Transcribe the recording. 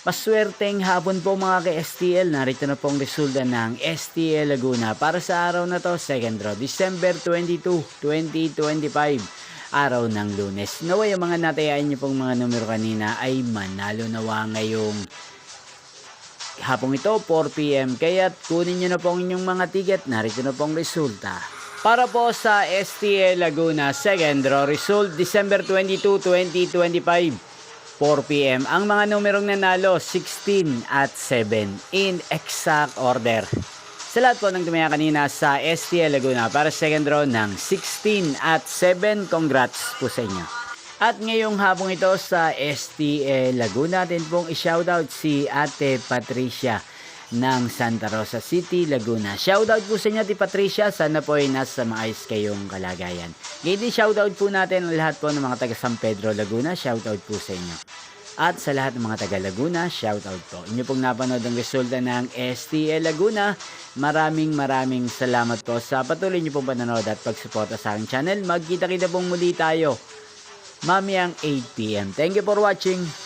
Paswerteng hapon po mga ka-STL, narito na pong resulta ng STL Laguna para sa araw na to, second draw, December 22, 2025, araw ng Lunes. Naway ang mga natayaan niyo pong mga numero kanina ay manalo nawa ngayong hapong ito, 4 PM. Kaya't kunin niyo na pong inyong mga ticket, narito na pong resulta. Para po sa STL Laguna, second draw result, December 22, 2025. 4 PM. Ang mga numerong nanalo, 16 at 7 in exact order. Sa lahat po ng tumaya kanina sa STL Laguna para second draw ng 16 at 7, congrats po sa inyo. At ngayong hapong ito sa STL Laguna, natin pong i-shoutout si Ate Patricia ng Santa Rosa City, Laguna. Shoutout po sa inyo, Ate Patricia. Sana po ay nasa maayos kayong kalagayan. Ngayon din shoutout po natin ang lahat po ng mga taga San Pedro, Laguna. Shoutout po sa inyo. At sa lahat ng mga taga Laguna, shoutout po. Inyo pong napanood ang resulta ng STL Laguna. Maraming salamat po sa patuloy nyo pong panonood at pagsuporta sa aking channel. Magkita-kita pong muli tayo mamayang 8 PM. Thank you for watching.